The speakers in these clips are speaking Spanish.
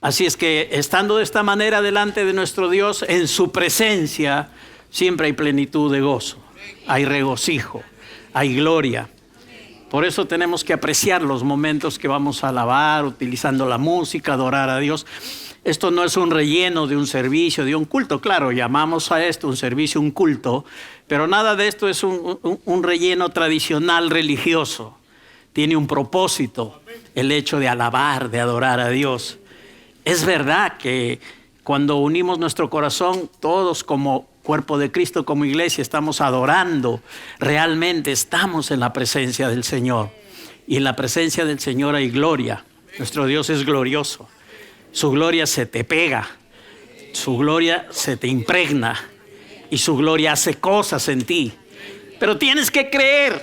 Así es que estando de esta manera delante de nuestro Dios, en su presencia, siempre hay plenitud de gozo, hay regocijo, hay gloria. Por eso tenemos que apreciar los momentos que vamos a alabar, utilizando la música, adorar a Dios. Esto no es un relleno de un servicio, de un culto. Claro, llamamos a esto un servicio, un culto, pero nada de esto es un relleno tradicional religioso. Tiene un propósito, el hecho de alabar, de adorar a Dios. Es verdad que cuando unimos nuestro corazón, todos como cuerpo de Cristo, como iglesia, estamos adorando. Realmente estamos en la presencia del Señor. Y en la presencia del Señor hay gloria. Nuestro Dios es glorioso. Su gloria se te pega. Su gloria se te impregna. Y su gloria hace cosas en ti. Pero tienes que creer.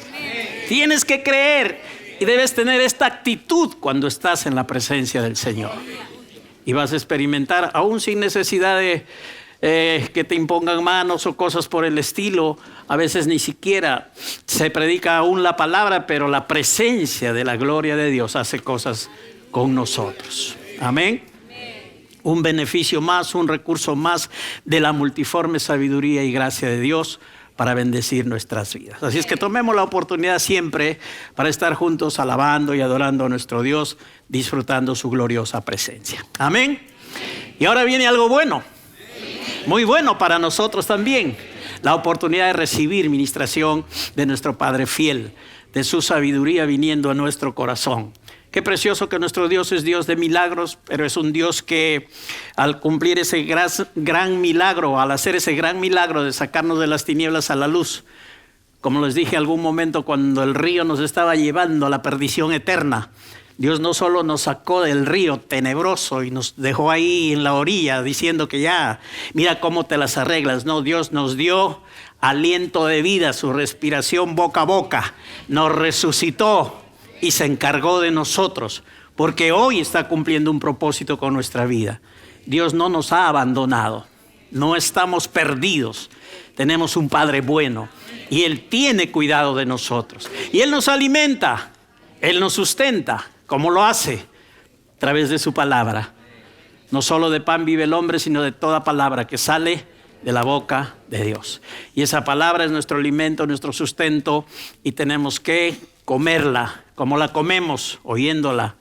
Tienes que creer. Y debes tener esta actitud cuando estás en la presencia del Señor. Y vas a experimentar, aún sin necesidad de que te impongan manos o cosas por el estilo. A veces ni siquiera se predica aún la palabra, pero la presencia de la gloria de Dios hace cosas con nosotros. Amén. Un beneficio más, un recurso más de la multiforme sabiduría y gracia de Dios para bendecir nuestras vidas. Así es que tomemos la oportunidad siempre para estar juntos alabando y adorando a nuestro Dios, disfrutando su gloriosa presencia. Amén. Y ahora viene algo bueno, muy bueno para nosotros también. La oportunidad de recibir ministración de nuestro Padre fiel, de su sabiduría viniendo a nuestro corazón. Qué precioso que nuestro Dios es Dios de milagros, pero es un Dios que al cumplir ese gran milagro, al hacer ese gran milagro de sacarnos de las tinieblas a la luz, como les dije algún momento cuando el río nos estaba llevando a la perdición eterna, Dios no solo nos sacó del río tenebroso y nos dejó ahí en la orilla diciendo que ya, mira cómo te las arreglas. No, Dios nos dio aliento de vida, su respiración boca a boca, nos resucitó y se encargó de nosotros, porque hoy está cumpliendo un propósito con nuestra vida. Dios no nos ha abandonado, no estamos perdidos, tenemos un Padre bueno y Él tiene cuidado de nosotros. Y Él nos alimenta, Él nos sustenta. ¿Cómo lo hace? A través de su palabra. No solo de pan vive el hombre, sino de toda palabra que sale de la boca de Dios. Y esa palabra es nuestro alimento, nuestro sustento, y tenemos que comerla como la comemos, oyéndola,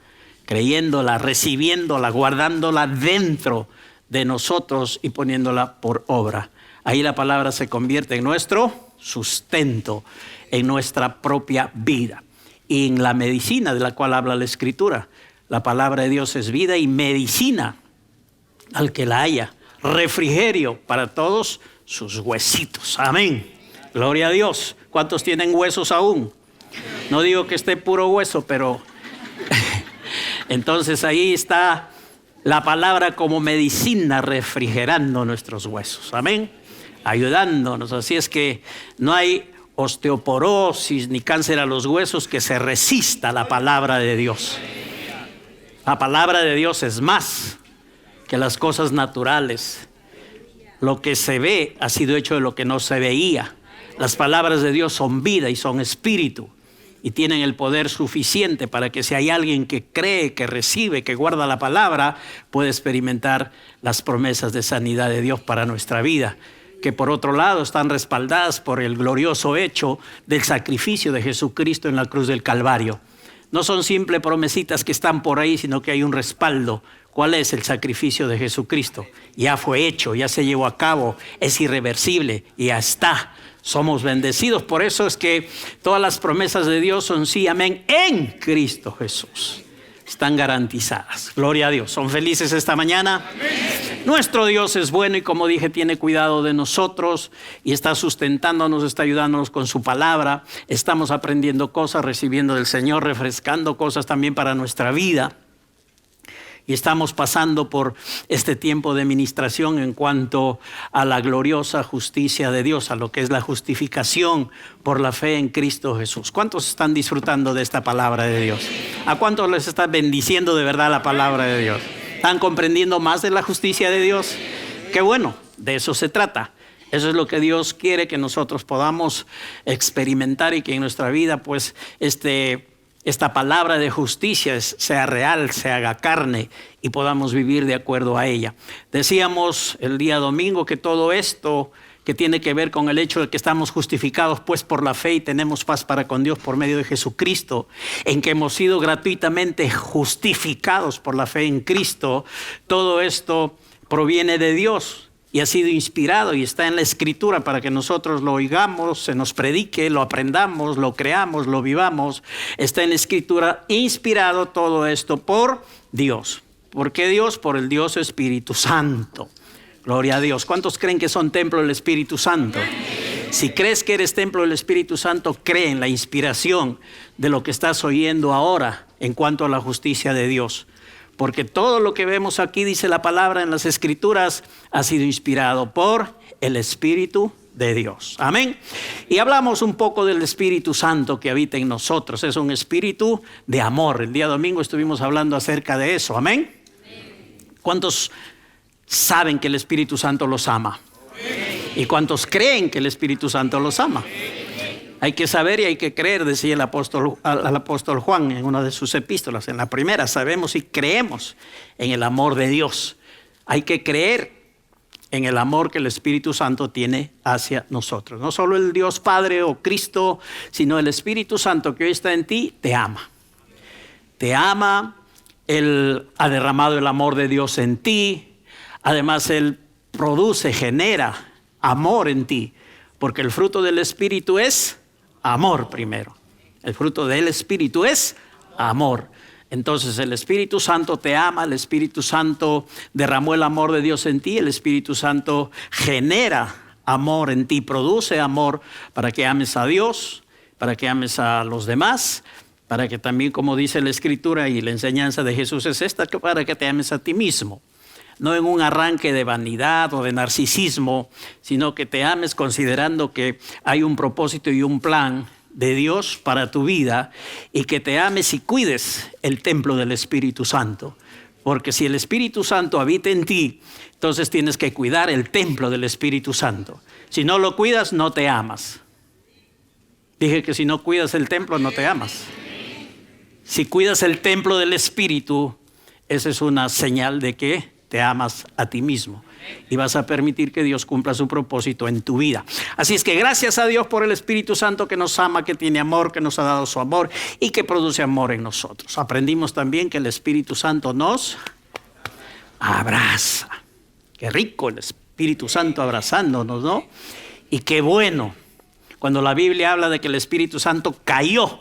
creyéndola, recibiéndola, guardándola dentro de nosotros y poniéndola por obra. Ahí la palabra se convierte en nuestro sustento, en nuestra propia vida. Y en la medicina de la cual habla la Escritura, la palabra de Dios es vida y medicina al que la haya, refrigerio para todos sus huesitos. Amén. Gloria a Dios. ¿Cuántos tienen huesos aún? No digo que esté puro hueso, pero entonces ahí está la palabra como medicina refrigerando nuestros huesos. Amén. Ayudándonos. Así es que no hay osteoporosis ni cáncer a los huesos que se resista a la palabra de Dios. La palabra de Dios es más que las cosas naturales. Lo que se ve ha sido hecho de lo que no se veía. Las palabras de Dios son vida y son espíritu y tienen el poder suficiente para que si hay alguien que cree, que recibe, que guarda la palabra, puede experimentar las promesas de sanidad de Dios para nuestra vida, que por otro lado están respaldadas por el glorioso hecho del sacrificio de Jesucristo en la cruz del Calvario. No son simples promesitas que están por ahí, sino que hay un respaldo. ¿Cuál es el sacrificio de Jesucristo? Ya fue hecho, ya se llevó a cabo, es irreversible y ya está. Somos bendecidos, por eso es que todas las promesas de Dios son sí, amén, en Cristo Jesús. Están garantizadas. Gloria a Dios. ¿Son felices esta mañana? Amén. Nuestro Dios es bueno y como dije, tiene cuidado de nosotros y está sustentándonos, está ayudándonos con su palabra. Estamos aprendiendo cosas, recibiendo del Señor, refrescando cosas también para nuestra vida. Y estamos pasando por este tiempo de ministración en cuanto a la gloriosa justicia de Dios, a lo que es la justificación por la fe en Cristo Jesús. ¿Cuántos están disfrutando de esta palabra de Dios? ¿A cuántos les está bendiciendo de verdad la palabra de Dios? ¿Están comprendiendo más de la justicia de Dios? Qué bueno, de eso se trata. Eso es lo que Dios quiere que nosotros podamos experimentar y que en nuestra vida pues esta palabra de justicia sea real, se haga carne y podamos vivir de acuerdo a ella. Decíamos el día domingo que todo esto que tiene que ver con el hecho de que estamos justificados pues por la fe y tenemos paz para con Dios por medio de Jesucristo, en que hemos sido gratuitamente justificados por la fe en Cristo, todo esto proviene de Dios y ha sido inspirado y está en la Escritura para que nosotros lo oigamos, se nos predique, lo aprendamos, lo creamos, lo vivamos. Está en la Escritura inspirado todo esto por Dios. ¿Por qué Dios? Por el Dios Espíritu Santo. Gloria a Dios. ¿Cuántos creen que son templo del Espíritu Santo? Si crees que eres templo del Espíritu Santo, cree en la inspiración de lo que estás oyendo ahora en cuanto a la justicia de Dios. Porque todo lo que vemos aquí, dice la palabra en las Escrituras, ha sido inspirado por el Espíritu de Dios. Amén. Y hablamos un poco del Espíritu Santo que habita en nosotros. Es un espíritu de amor. El día domingo estuvimos hablando acerca de eso. Amén. ¿Cuántos saben que el Espíritu Santo los ama? ¿Y cuántos creen que el Espíritu Santo los ama? Hay que saber y hay que creer, decía el apóstol Juan en una de sus epístolas. En la primera, sabemos y creemos en el amor de Dios. Hay que creer en el amor que el Espíritu Santo tiene hacia nosotros. No solo el Dios Padre o Cristo, sino el Espíritu Santo que hoy está en ti, te ama. Te ama, Él ha derramado el amor de Dios en ti. Además, Él produce, genera amor en ti, porque el fruto del Espíritu es amor primero. El fruto del Espíritu es amor. Entonces el Espíritu Santo te ama, el Espíritu Santo derramó el amor de Dios en ti, el Espíritu Santo genera amor en ti, produce amor para que ames a Dios, para que ames a los demás, para que también, como dice la Escritura y la enseñanza de Jesús es esta, que para que te ames a ti mismo. No en un arranque de vanidad o de narcisismo, sino que te ames considerando que hay un propósito y un plan de Dios para tu vida y que te ames y cuides el templo del Espíritu Santo. Porque si el Espíritu Santo habita en ti, entonces tienes que cuidar el templo del Espíritu Santo. Si no lo cuidas, no te amas. Dije que si no cuidas el templo, no te amas. Si cuidas el templo del Espíritu, esa es una señal de que te amas a ti mismo y vas a permitir que Dios cumpla su propósito en tu vida. Así es que gracias a Dios por el Espíritu Santo que nos ama, que tiene amor, que nos ha dado su amor y que produce amor en nosotros. Aprendimos también que el Espíritu Santo nos abraza. Qué rico el Espíritu Santo abrazándonos, ¿no? Y qué bueno cuando la Biblia habla de que el Espíritu Santo cayó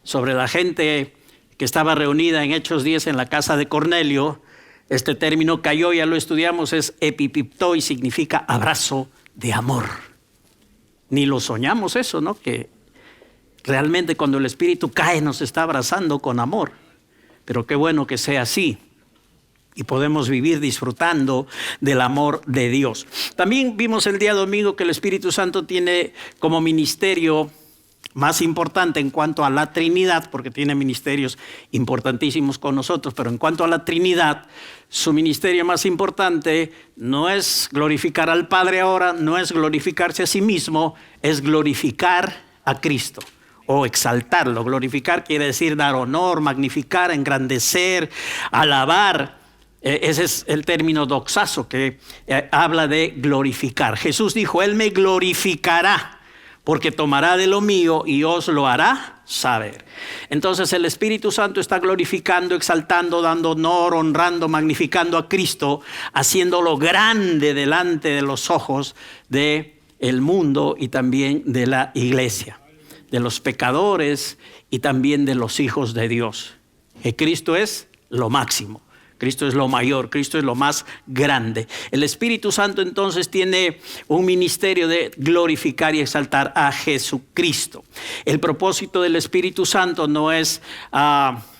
sobre la gente que estaba reunida en Hechos 10 en la casa de Cornelio. Este término cayó, ya lo estudiamos, es epipiptó y significa abrazo de amor. Ni lo soñamos eso, ¿no? Que realmente cuando el Espíritu cae nos está abrazando con amor. Pero qué bueno que sea así y podemos vivir disfrutando del amor de Dios. También vimos el día domingo que el Espíritu Santo tiene como ministerio más importante en cuanto a la Trinidad, porque tiene ministerios importantísimos con nosotros, pero en cuanto a la Trinidad, su ministerio más importante no es glorificar al Padre ahora, no es glorificarse a sí mismo, es glorificar a Cristo o exaltarlo. Glorificar quiere decir dar honor, magnificar, engrandecer, alabar. Ese es el término doxazo que habla de glorificar. Jesús dijo, Él me glorificará, porque tomará de lo mío y os lo hará saber. Entonces el Espíritu Santo está glorificando, exaltando, dando honor, honrando, magnificando a Cristo, haciéndolo grande delante de los ojos del mundo y también de la iglesia, de los pecadores y también de los hijos de Dios. Que Cristo es lo máximo. Cristo es lo mayor, Cristo es lo más grande. El Espíritu Santo entonces tiene un ministerio de glorificar y exaltar a Jesucristo. El propósito del Espíritu Santo no es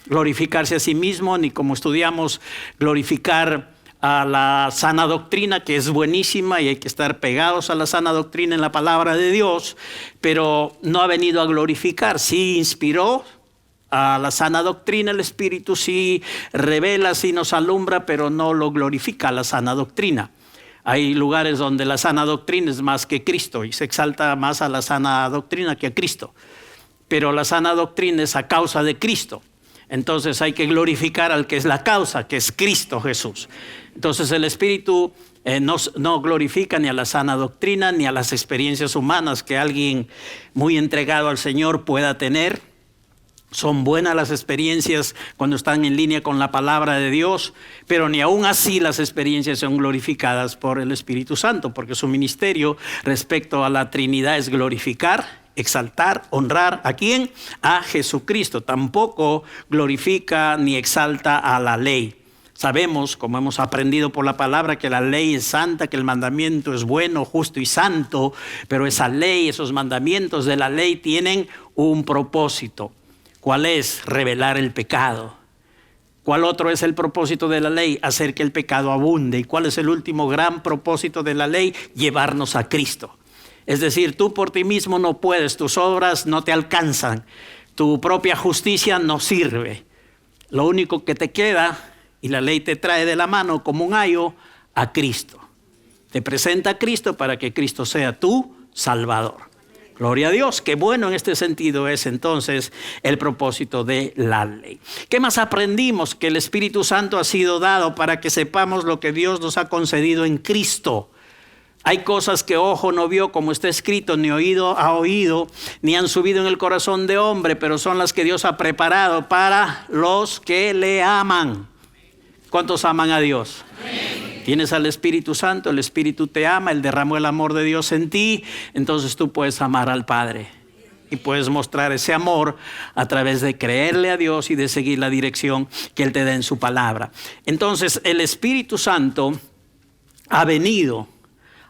glorificarse a sí mismo, ni como estudiamos, glorificar a la sana doctrina, que es buenísima y hay que estar pegados a la sana doctrina en la palabra de Dios, pero no ha venido a glorificar. Sí inspiró a la sana doctrina, el Espíritu sí revela, sí nos alumbra, pero no lo glorifica la sana doctrina. Hay lugares donde la sana doctrina es más que Cristo y se exalta más a la sana doctrina que a Cristo. pero la sana doctrina es a causa de Cristo. Entonces hay que glorificar al que es la causa, que es Cristo Jesús. Entonces el Espíritu no glorifica ni a la sana doctrina ni a las experiencias humanas que alguien muy entregado al Señor pueda tener. Son buenas las experiencias cuando están en línea con la palabra de Dios, pero ni aún así las experiencias son glorificadas por el Espíritu Santo, porque su ministerio respecto a la Trinidad es glorificar, exaltar, honrar. ¿A quién? A Jesucristo. Tampoco glorifica ni exalta a la ley. Sabemos, como hemos aprendido por la palabra, que la ley es santa, que el mandamiento es bueno, justo y santo, pero esa ley, esos mandamientos de la ley tienen un propósito. ¿Cuál es? Revelar el pecado. ¿Cuál otro es el propósito de la ley? Hacer que el pecado abunde. ¿Y cuál es el último gran propósito de la ley? Llevarnos a Cristo. Es decir, tú por ti mismo no puedes, tus obras no te alcanzan, tu propia justicia no sirve. Lo único que te queda, y la ley te trae de la mano como un ayo, a Cristo. Te presenta a Cristo para que Cristo sea tu Salvador. Gloria a Dios, qué bueno en este sentido es entonces el propósito de la ley. ¿Qué más aprendimos? Que el Espíritu Santo ha sido dado para que sepamos lo que Dios nos ha concedido en Cristo. Hay cosas que ojo no vio, como está escrito, ni oído ha oído, ni han subido en el corazón de hombre, pero son las que Dios ha preparado para los que le aman. ¿Cuántos aman a Dios? Amén. Tienes al Espíritu Santo, el Espíritu te ama, Él derramó el amor de Dios en ti, entonces tú puedes amar al Padre. Y puedes mostrar ese amor a través de creerle a Dios y de seguir la dirección que Él te da en su palabra. Entonces el Espíritu Santo ha venido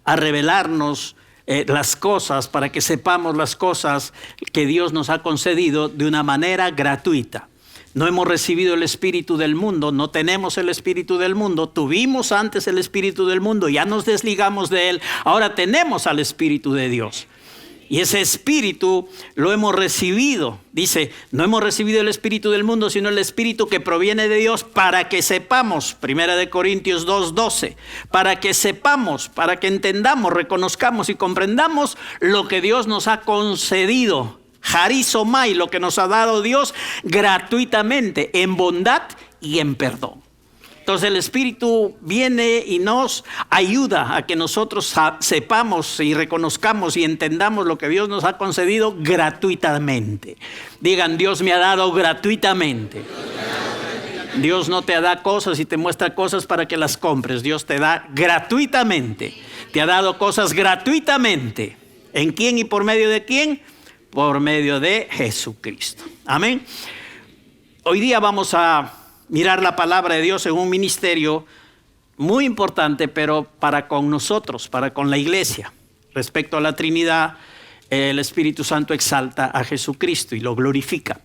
a revelarnos las cosas para que sepamos las cosas que Dios nos ha concedido de una manera gratuita. No hemos recibido el espíritu del mundo, no tenemos el espíritu del mundo, tuvimos antes el espíritu del mundo, ya nos desligamos de él, ahora tenemos al Espíritu de Dios. Y ese espíritu lo hemos recibido. Dice, no hemos recibido el espíritu del mundo, sino el espíritu que proviene de Dios para que sepamos. 1 Corintios 2:12. Para que sepamos, para que entendamos, reconozcamos y comprendamos lo que Dios nos ha concedido. Charizomai, lo que nos ha dado Dios gratuitamente, en bondad y en perdón. Entonces el Espíritu viene y nos ayuda a que nosotros sepamos y reconozcamos y entendamos lo que Dios nos ha concedido gratuitamente. Digan, Dios me ha dado gratuitamente. Dios no te da cosas y te muestra cosas para que las compres. Dios te da gratuitamente. Te ha dado cosas gratuitamente. ¿En quién y por medio de quién? Por medio de Jesucristo. Amén. Hoy día vamos a mirar la palabra de Dios en un ministerio muy importante, pero para con nosotros, para con la iglesia. Respecto a la Trinidad, el Espíritu Santo exalta a Jesucristo y lo glorifica.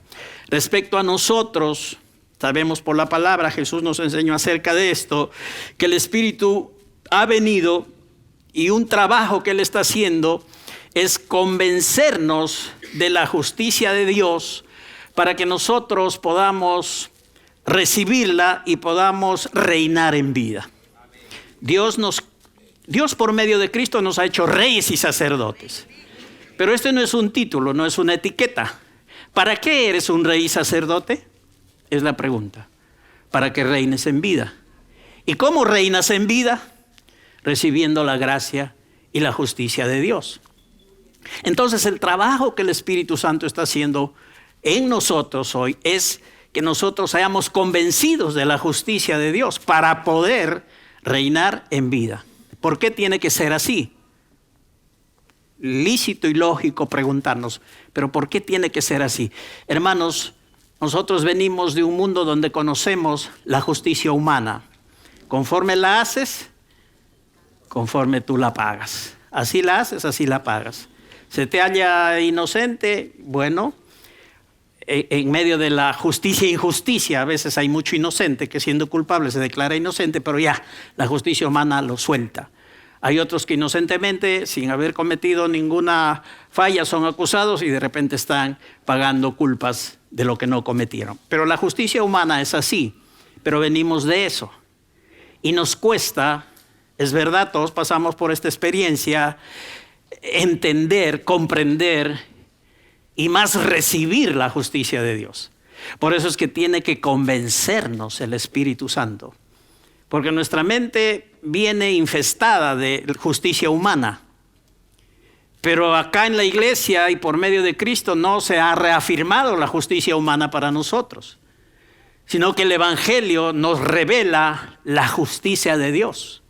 Respecto a nosotros, sabemos por la palabra, Jesús nos enseñó acerca de esto, que el Espíritu ha venido y un trabajo que Él está haciendo es convencernos de la justicia de Dios para que nosotros podamos recibirla y podamos reinar en vida. Dios por medio de Cristo nos ha hecho reyes y sacerdotes. Pero este no es un título, no es una etiqueta. ¿Para qué eres un rey y sacerdote? Es la pregunta. Para que reines en vida. ¿Y cómo reinas en vida? Recibiendo la gracia y la justicia de Dios. Entonces el trabajo que el Espíritu Santo está haciendo en nosotros hoy es que nosotros seamos convencidos de la justicia de Dios para poder reinar en vida. ¿Por qué tiene que ser así? Lícito y lógico preguntarnos, pero ¿por qué tiene que ser así? Hermanos, nosotros venimos de un mundo donde conocemos la justicia humana. Conforme la haces, conforme tú la pagas. Así la haces, así la pagas. Se te halla inocente, bueno, en medio de la justicia e injusticia, a veces hay mucho inocente que siendo culpable se declara inocente, pero ya, la justicia humana lo suelta. Hay otros que inocentemente, sin haber cometido ninguna falla, son acusados y de repente están pagando culpas de lo que no cometieron. Pero la justicia humana es así, pero venimos de eso. Y nos cuesta, es verdad, todos pasamos por esta experiencia, entender, comprender y más recibir la justicia de Dios. Por eso es que tiene que convencernos el Espíritu Santo. Porque nuestra mente viene infestada de justicia humana. Pero acá en la iglesia y por medio de Cristo no se ha reafirmado la justicia humana para nosotros, sino que el Evangelio nos revela la justicia de Dios.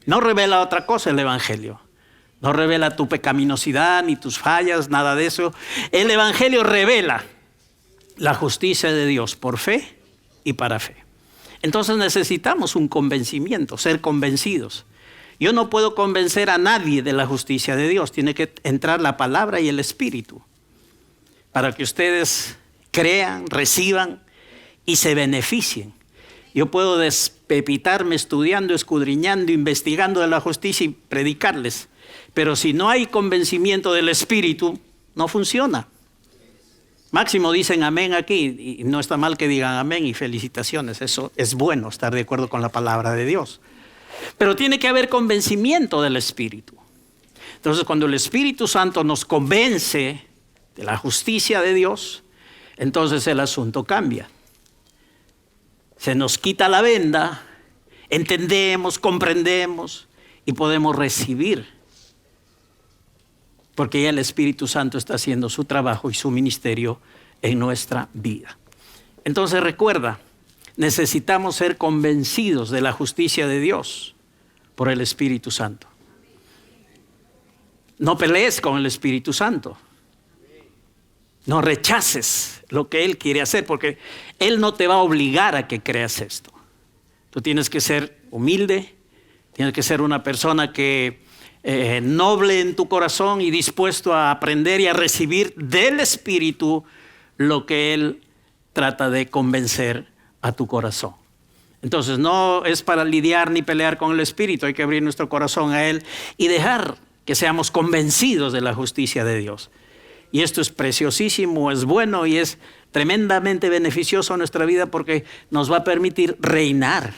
No revela otra cosa el Evangelio. No revela tu pecaminosidad ni tus fallas, nada de eso. El Evangelio revela la justicia de Dios por fe y para fe. Entonces necesitamos un convencimiento, ser convencidos. Yo no puedo convencer a nadie de la justicia de Dios. Tiene que entrar la palabra y el Espíritu para que ustedes crean, reciban y se beneficien. Yo puedo despepitarme estudiando, escudriñando, investigando de la justicia y predicarles. Pero si no hay convencimiento del Espíritu, no funciona. Máximo dicen amén aquí, y no está mal que digan amén y felicitaciones. Eso es bueno, estar de acuerdo con la palabra de Dios. Pero tiene que haber convencimiento del Espíritu. Entonces, cuando el Espíritu Santo nos convence de la justicia de Dios, entonces el asunto cambia. Se nos quita la venda, entendemos, comprendemos y podemos recibir. Porque ya el Espíritu Santo está haciendo su trabajo y su ministerio en nuestra vida. Entonces recuerda, necesitamos ser convencidos de la justicia de Dios por el Espíritu Santo. No pelees con el Espíritu Santo. No rechaces lo que Él quiere hacer, porque Él no te va a obligar a que creas esto. Tú tienes que ser humilde, tienes que ser una persona que noble en tu corazón y dispuesto a aprender y a recibir del Espíritu lo que Él trata de convencer a tu corazón. Entonces no es para lidiar ni pelear con el Espíritu, hay que abrir nuestro corazón a Él y dejar que seamos convencidos de la justicia de Dios. Y esto es preciosísimo, es bueno y es tremendamente beneficioso a nuestra vida porque nos va a permitir reinar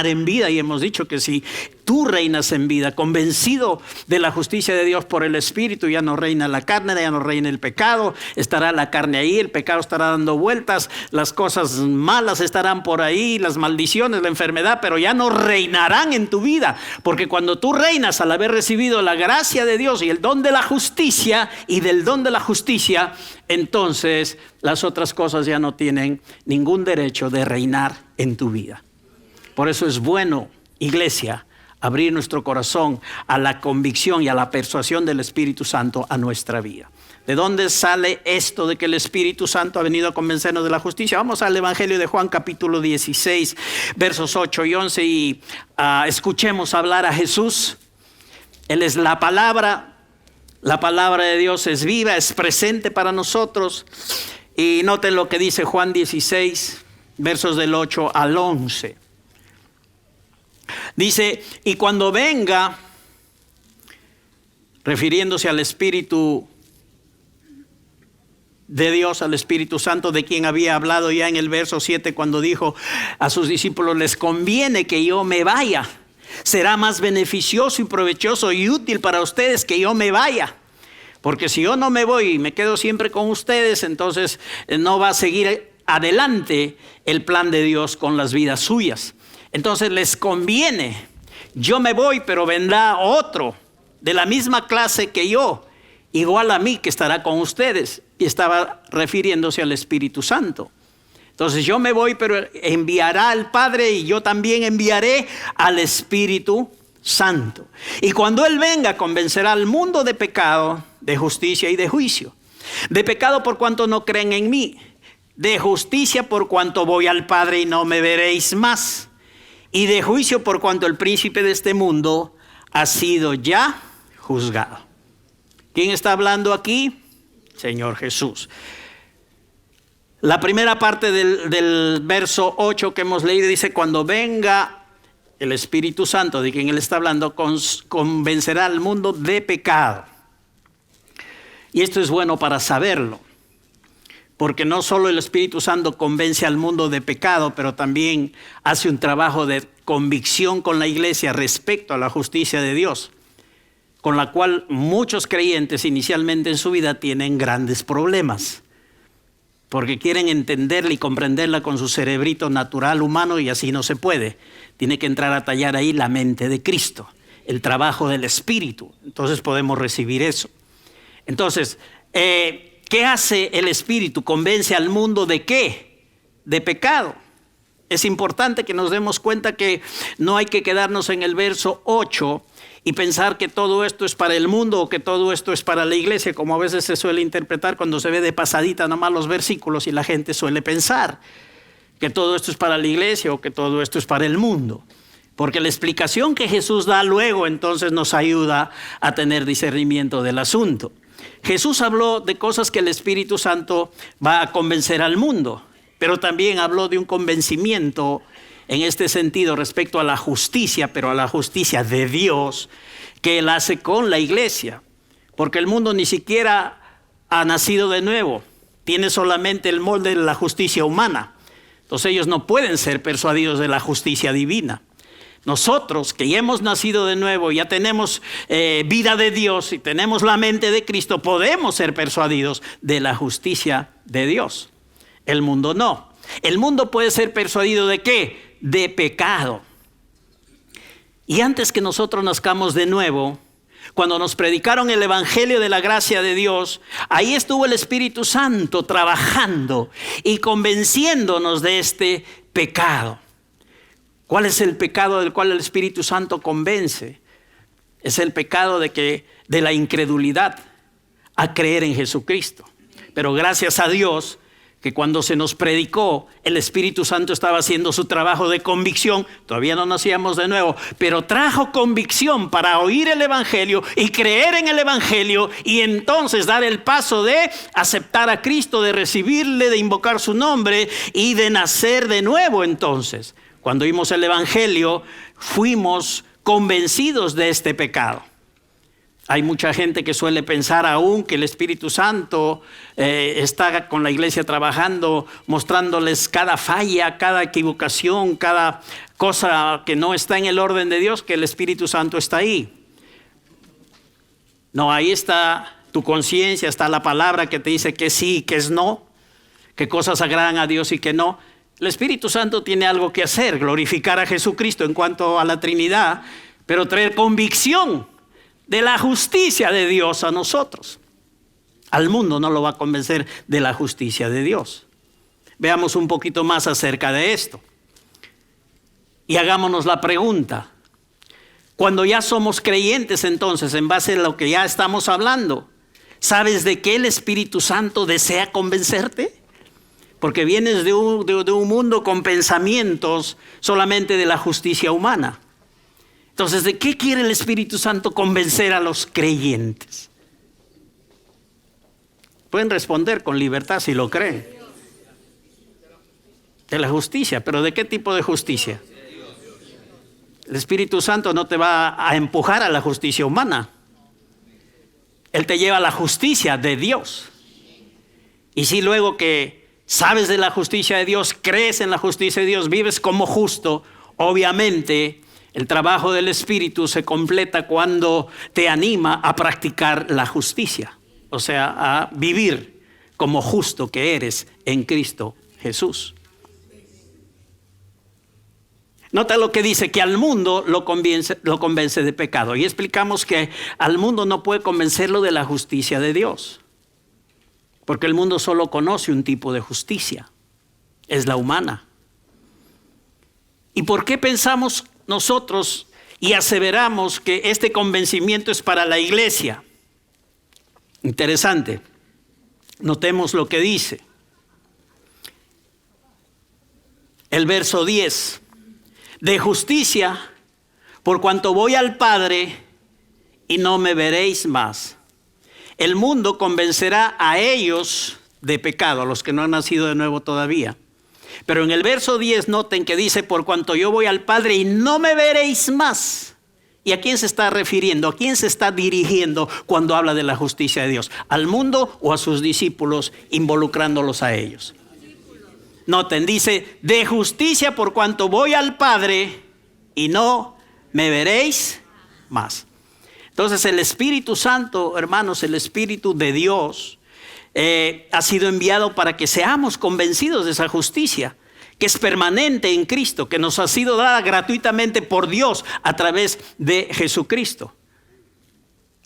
en vida. Y hemos dicho que si tú reinas en vida, convencido de la justicia de Dios por el Espíritu, ya no reina la carne, ya no reina el pecado, estará la carne ahí, el pecado estará dando vueltas, las cosas malas estarán por ahí, las maldiciones, la enfermedad, pero ya no reinarán en tu vida, porque cuando tú reinas al haber recibido la gracia de Dios y el don de la justicia, y del don de la justicia, entonces las otras cosas ya no tienen ningún derecho de reinar en tu vida. Por eso es bueno, iglesia, abrir nuestro corazón a la convicción y a la persuasión del Espíritu Santo a nuestra vida. ¿De dónde sale esto de que el Espíritu Santo ha venido a convencernos de la justicia? Vamos al Evangelio de Juan capítulo 16, versos 8 y 11 y escuchemos hablar a Jesús. Él es la palabra de Dios es viva, es presente para nosotros. Y noten lo que dice Juan 16, versos del 8 al 11. Dice, y cuando venga, refiriéndose al Espíritu de Dios, al Espíritu Santo, de quien había hablado ya en el verso 7, cuando dijo a sus discípulos, les conviene que yo me vaya. Será más beneficioso y provechoso y útil para ustedes que yo me vaya. Porque si yo no me voy y me quedo siempre con ustedes, entonces no va a seguir adelante el plan de Dios con las vidas suyas. Entonces les conviene, yo me voy, pero vendrá otro de la misma clase que yo, igual a mí, que estará con ustedes. Y estaba refiriéndose al Espíritu Santo. Entonces yo me voy, pero enviará al Padre y yo también enviaré al Espíritu Santo. Y cuando Él venga, convencerá al mundo de pecado, de justicia y de juicio. De pecado por cuanto no creen en mí. De justicia por cuanto voy al Padre y no me veréis más. Y de juicio por cuanto el príncipe de este mundo ha sido ya juzgado. ¿Quién está hablando aquí? Señor Jesús. La primera parte del verso 8 que hemos leído dice, cuando venga el Espíritu Santo, de quien Él está hablando, convencerá al mundo de pecado. Y esto es bueno para saberlo. Porque no solo el Espíritu Santo convence al mundo de pecado, pero también hace un trabajo de convicción con la iglesia respecto a la justicia de Dios. con la cual muchos creyentes inicialmente en su vida tienen grandes problemas, porque quieren entenderla y comprenderla con su cerebrito natural humano y así no se puede. Tiene que entrar a tallar ahí la mente de Cristo, el trabajo del Espíritu. Entonces podemos recibir eso. Entonces, ¿qué hace el Espíritu? Convence al mundo ¿de qué? De pecado. Es importante que nos demos cuenta que no hay que quedarnos en el verso 8 y pensar que todo esto es para el mundo o que todo esto es para la iglesia, como a veces se suele interpretar cuando se ve de pasadita nomás los versículos y la gente suele pensar que todo esto es para la iglesia o que todo esto es para el mundo. Porque la explicación que Jesús da luego entonces nos ayuda a tener discernimiento del asunto. Jesús habló de cosas que el Espíritu Santo va a convencer al mundo, pero también habló de un convencimiento en este sentido respecto a la justicia, pero a la justicia de Dios que Él hace con la iglesia. Porque el mundo ni siquiera ha nacido de nuevo, tiene solamente el molde de la justicia humana. Entonces ellos no pueden ser persuadidos de la justicia divina. Nosotros que ya hemos nacido de nuevo, ya tenemos vida de Dios y tenemos la mente de Cristo, podemos ser persuadidos de la justicia de Dios. El mundo no. El mundo puede ser persuadido ¿de qué? De pecado. Y antes que nosotros nazcamos de nuevo, cuando nos predicaron el evangelio de la gracia de Dios, ahí estuvo el Espíritu Santo trabajando y convenciéndonos de este pecado. ¿Cuál es el pecado del cual el Espíritu Santo convence? Es el pecado de la incredulidad a creer en Jesucristo. Pero gracias a Dios que cuando se nos predicó, el Espíritu Santo estaba haciendo su trabajo de convicción. Todavía no nacíamos de nuevo, pero trajo convicción para oír el evangelio y creer en el evangelio y entonces dar el paso de aceptar a Cristo, de recibirle, de invocar su nombre y de nacer de nuevo. Entonces, cuando oímos el evangelio, fuimos convencidos de este pecado. Hay mucha gente que suele pensar aún que el Espíritu Santo está con la iglesia trabajando, mostrándoles cada falla, cada equivocación, cada cosa que no está en el orden de Dios, que el Espíritu Santo está ahí. No, ahí está tu conciencia, está la palabra que te dice que sí y que es no, que cosas agradan a Dios y que no. El Espíritu Santo tiene algo que hacer, glorificar a Jesucristo en cuanto a la Trinidad, pero traer convicción de la justicia de Dios a nosotros. Al mundo no lo va a convencer de la justicia de Dios. Veamos un poquito más acerca de esto. Y hagámonos la pregunta. Cuando ya somos creyentes entonces, en base a lo que ya estamos hablando, ¿sabes de qué el Espíritu Santo desea convencerte? Porque vienes de un mundo con pensamientos solamente de la justicia humana. Entonces, ¿de qué quiere el Espíritu Santo convencer a los creyentes? Pueden responder con libertad si lo creen. De la justicia, pero ¿de qué tipo de justicia? El Espíritu Santo no te va a empujar a la justicia humana. Él te lleva a la justicia de Dios. Y si luego que sabes de la justicia de Dios, crees en la justicia de Dios, vives como justo, obviamente el trabajo del Espíritu se completa cuando te anima a practicar la justicia, o sea, a vivir como justo que eres en Cristo Jesús. Nota lo que dice, que al mundo lo convence de pecado. Y explicamos que al mundo no puede convencerlo de la justicia de Dios, porque el mundo solo conoce un tipo de justicia, es la humana. ¿Y por qué pensamos nosotros y aseveramos que este convencimiento es para la iglesia? Interesante. Notemos lo que dice. El verso 10. De justicia, por cuanto voy al Padre y no me veréis más. El mundo convencerá a ellos de pecado, a los que no han nacido de nuevo todavía. Pero en el verso 10 noten que dice, por cuanto yo voy al Padre y no me veréis más. ¿Y a quién se está refiriendo? ¿A quién se está dirigiendo cuando habla de la justicia de Dios? ¿Al mundo o a sus discípulos, involucrándolos a ellos? Noten, dice, de justicia por cuanto voy al Padre y no me veréis más. Entonces el Espíritu Santo, hermanos, el Espíritu de Dios ha sido enviado para que seamos convencidos de esa justicia, que es permanente en Cristo, que nos ha sido dada gratuitamente por Dios a través de Jesucristo,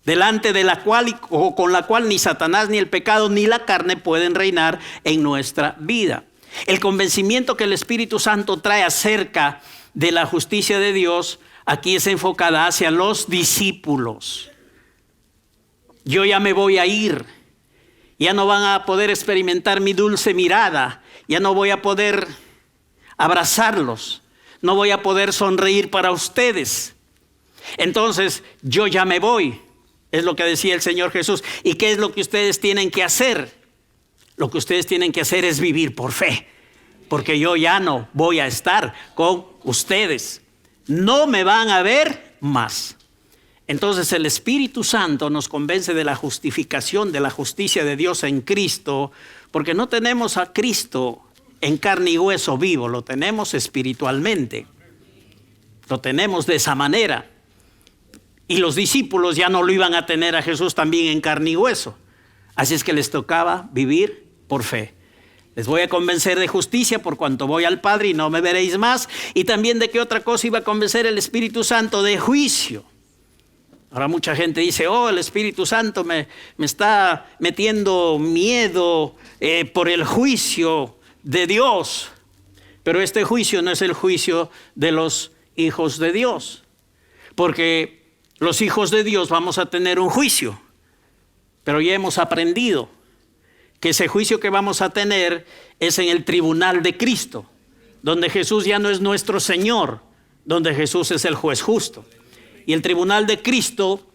delante de la cual o con la cual ni Satanás, ni el pecado, ni la carne pueden reinar en nuestra vida. El convencimiento que el Espíritu Santo trae acerca de la justicia de Dios aquí es enfocada hacia los discípulos. Yo ya me voy a ir, ya no van a poder experimentar mi dulce mirada, ya no voy a poder abrazarlos, no voy a poder sonreír para ustedes. Entonces yo ya me voy, es lo que decía el Señor Jesús. ¿Y qué es lo que ustedes tienen que hacer? Lo que ustedes tienen que hacer es vivir por fe, porque yo ya no voy a estar con ustedes, no me van a ver más. Entonces el Espíritu Santo nos convence de la justificación, de la justicia de Dios en Cristo, porque no tenemos a Cristo en carne y hueso vivo, lo tenemos espiritualmente, lo tenemos de esa manera. Y los discípulos ya no lo iban a tener a Jesús también en carne y hueso, así es que les tocaba vivir por fe. Les voy a convencer de justicia por cuanto voy al Padre y no me veréis más. Y también de qué otra cosa iba a convencer el Espíritu Santo: de juicio. Ahora mucha gente dice, el Espíritu Santo me está metiendo miedo por el juicio de Dios. Pero este juicio no es el juicio de los hijos de Dios. Porque los hijos de Dios vamos a tener un juicio. Pero ya hemos aprendido que ese juicio que vamos a tener es en el tribunal de Cristo, donde Jesús ya no es nuestro Señor, donde Jesús es el juez justo. Y el tribunal de Cristo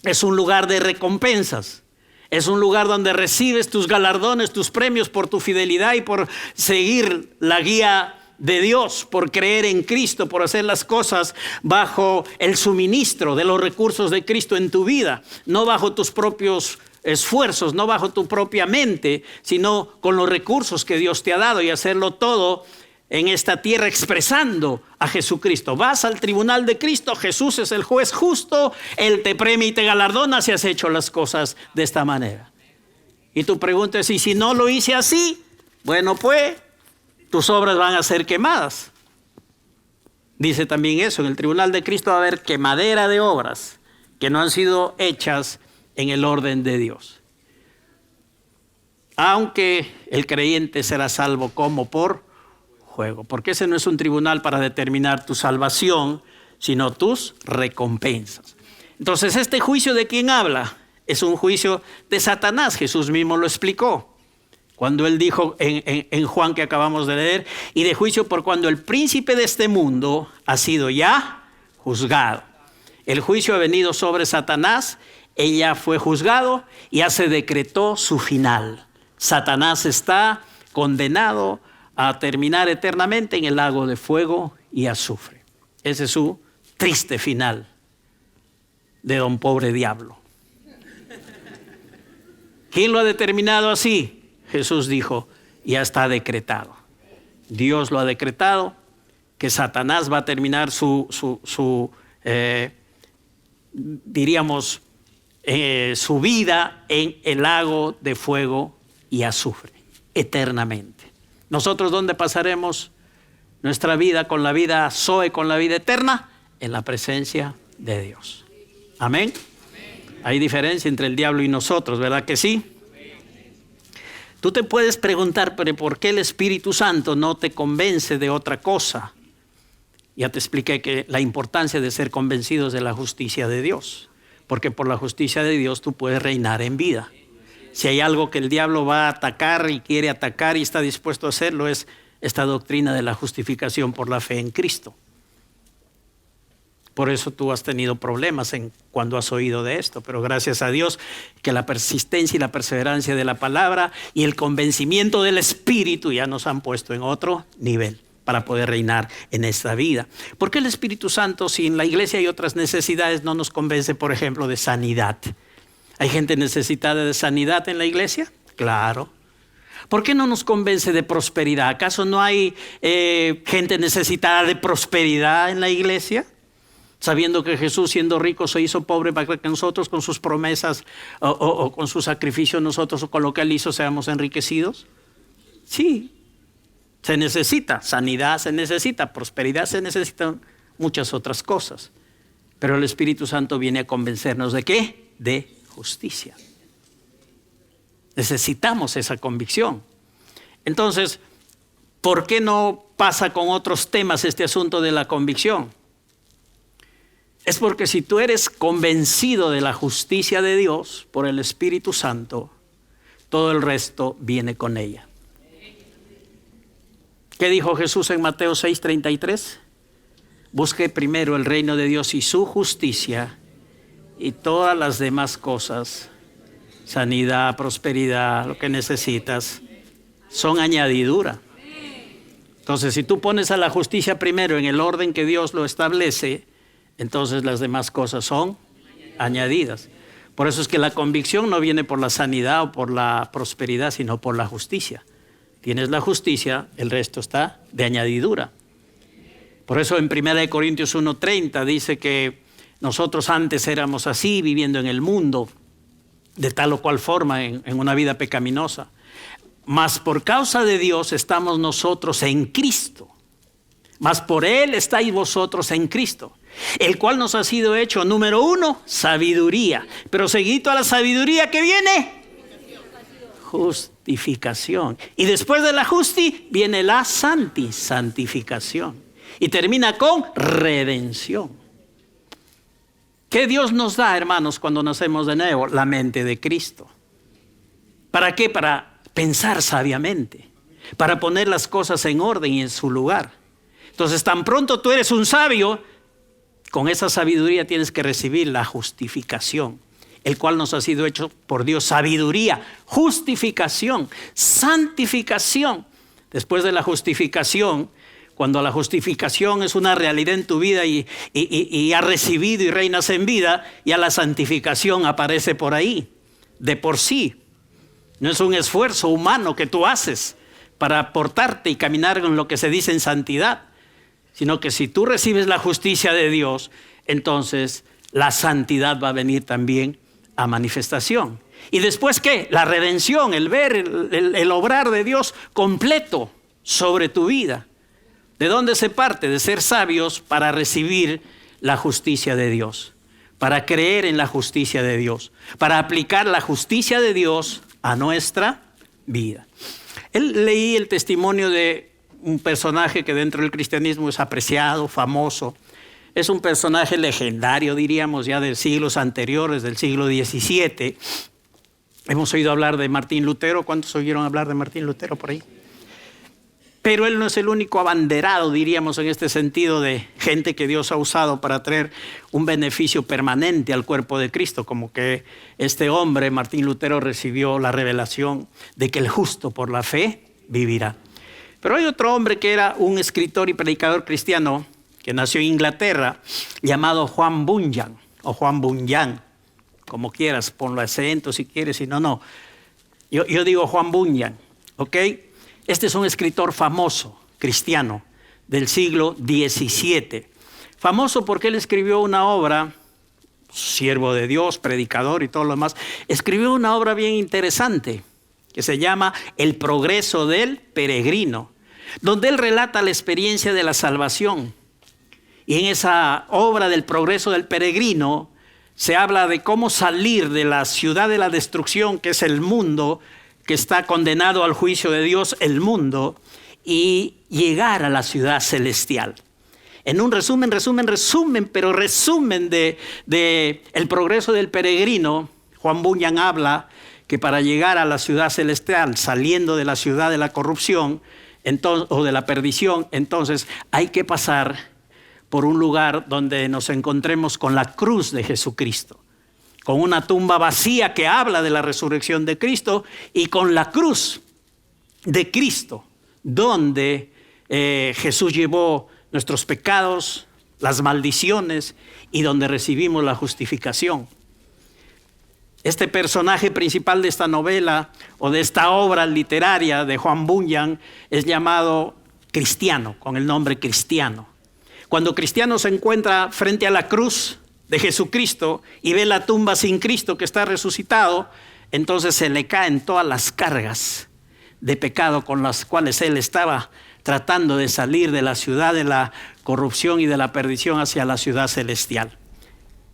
es un lugar de recompensas, es un lugar donde recibes tus galardones, tus premios por tu fidelidad y por seguir la guía de Dios, por creer en Cristo, por hacer las cosas bajo el suministro de los recursos de Cristo en tu vida, no bajo tus propios esfuerzos, no bajo tu propia mente, sino con los recursos que Dios te ha dado, y hacerlo todo en esta tierra expresando a Jesucristo. Vas al tribunal de Cristo, Jesús es el juez justo, Él te premia y te galardona si has hecho las cosas de esta manera. Y tu pregunta es, ¿y si no lo hice así? Bueno, pues tus obras van a ser quemadas. Dice también eso, en el tribunal de Cristo va a haber quemadera de obras que no han sido hechas en el orden de Dios. Aunque el creyente será salvo como por juego, porque ese no es un tribunal para determinar tu salvación, sino tus recompensas. Entonces, este juicio de quién habla es un juicio de Satanás. Jesús mismo lo explicó cuando él dijo en Juan, que acabamos de leer, y de juicio por cuando el príncipe de este mundo ha sido ya juzgado. El juicio ha venido sobre Satanás, ella fue juzgado y ya se decretó su final. Satanás está condenado a terminar eternamente en el lago de fuego y azufre. Ese es su triste final de don pobre diablo. ¿Quién lo ha determinado así? Jesús dijo, ya está decretado. Dios lo ha decretado, que Satanás va a terminar su vida en el lago de fuego y azufre, eternamente. ¿Nosotros dónde pasaremos nuestra vida con la vida Zoe, con la vida eterna? En la presencia de Dios. Amén. Hay diferencia entre el diablo y nosotros, ¿verdad que sí? Tú te puedes preguntar, pero ¿por qué el Espíritu Santo no te convence de otra cosa? Ya te expliqué que la importancia de ser convencidos de la justicia de Dios, porque por la justicia de Dios tú puedes reinar en vida. Si hay algo que el diablo va a atacar y quiere atacar y está dispuesto a hacerlo, es esta doctrina de la justificación por la fe en Cristo. Por eso tú has tenido problemas cuando has oído de esto, pero gracias a Dios que la persistencia y la perseverancia de la palabra y el convencimiento del Espíritu ya nos han puesto en otro nivel para poder reinar en esta vida. ¿Por qué el Espíritu Santo, si en la iglesia hay otras necesidades, no nos convence, por ejemplo, de sanidad? ¿Hay gente necesitada de sanidad en la iglesia? Claro. ¿Por qué no nos convence de prosperidad? ¿Acaso no hay gente necesitada de prosperidad en la iglesia? sabiendo que Jesús, siendo rico, se hizo pobre para que nosotros con sus promesas o con su sacrificio, nosotros o con lo que Él hizo, seamos enriquecidos. Sí, se necesita sanidad, se necesita prosperidad, se necesitan muchas otras cosas. Pero el Espíritu Santo viene a convencernos ¿de qué? De justicia. Necesitamos esa convicción. Entonces, ¿por qué no pasa con otros temas este asunto de la convicción? Es porque si tú eres convencido de la justicia de Dios por el Espíritu Santo, todo el resto viene con ella. ¿Qué dijo Jesús en Mateo 6:33? Busque primero el reino de Dios y su justicia, y todas las demás cosas, sanidad, prosperidad, lo que necesitas, son añadidura. Entonces, si tú pones a la justicia primero en el orden que Dios lo establece, entonces las demás cosas son añadidas. Por eso es que la convicción no viene por la sanidad o por la prosperidad, sino por la justicia. Tienes la justicia, el resto está de añadidura. Por eso en 1 Corintios 1:30 dice que nosotros antes éramos así, viviendo en el mundo, de tal o cual forma, en una vida pecaminosa. Mas por causa de Dios estamos nosotros en Cristo. Mas por Él estáis vosotros en Cristo, el cual nos ha sido hecho, número 1, sabiduría. Pero seguido a la sabiduría, ¿qué viene? Justificación. Y después de la viene la santificación. Y termina con redención. ¿Qué Dios nos da, hermanos, cuando nacemos de nuevo? La mente de Cristo. ¿Para qué? Para pensar sabiamente. Para poner las cosas en orden y en su lugar. Entonces, tan pronto tú eres un sabio, con esa sabiduría tienes que recibir la justificación, el cual nos ha sido hecho por Dios. Sabiduría, justificación, santificación. Después de la justificación, cuando la justificación es una realidad en tu vida y has recibido y reinas en vida, ya la santificación aparece por ahí, de por sí. No es un esfuerzo humano que tú haces para portarte y caminar en lo que se dice en santidad, sino que si tú recibes la justicia de Dios, entonces la santidad va a venir también a manifestación. ¿Y después qué? La redención, el ver, el obrar de Dios completo sobre tu vida. ¿De dónde se parte? De ser sabios para recibir la justicia de Dios, para creer en la justicia de Dios, para aplicar la justicia de Dios a nuestra vida. Leí el testimonio de un personaje que dentro del cristianismo es apreciado, famoso. Es un personaje legendario, diríamos, ya de siglos anteriores, del siglo XVII. Hemos oído hablar de Martín Lutero. ¿Cuántos oyeron hablar de Martín Lutero por ahí? Pero él no es el único abanderado, diríamos, en este sentido, de gente que Dios ha usado para traer un beneficio permanente al cuerpo de Cristo, como que este hombre, Martín Lutero, recibió la revelación de que el justo por la fe vivirá. Pero hay otro hombre que era un escritor y predicador cristiano que nació en Inglaterra, llamado Juan Bunyan, o Juan Bunyan, como quieras, ponlo acento si quieres, si no, no. Yo digo Juan Bunyan, ¿ok? Este es un escritor famoso, cristiano, del siglo XVII. Famoso porque él escribió una obra, siervo de Dios, predicador y todo lo demás, escribió una obra bien interesante que se llama El progreso del peregrino, donde él relata la experiencia de la salvación. Y en esa obra del progreso del peregrino se habla de cómo salir de la ciudad de la destrucción, que es el mundo, que está condenado al juicio de Dios, el mundo, y llegar a la ciudad celestial. En un resumen de el progreso del peregrino, Juan Bunyan habla que para llegar a la ciudad celestial, saliendo de la ciudad de la corrupción o de la perdición, entonces hay que pasar por un lugar donde nos encontremos con la cruz de Jesucristo, con una tumba vacía que habla de la resurrección de Cristo y con la cruz de Cristo, donde Jesús llevó nuestros pecados, las maldiciones y donde recibimos la justificación. Este personaje principal de esta novela o de esta obra literaria de Juan Bunyan es llamado Cristiano, con el nombre Cristiano. Cuando cristiano se encuentra frente a la cruz de Jesucristo y ve la tumba sin Cristo que está resucitado, entonces se le caen todas las cargas de pecado con las cuales él estaba tratando de salir de la ciudad de la corrupción y de la perdición hacia la ciudad celestial.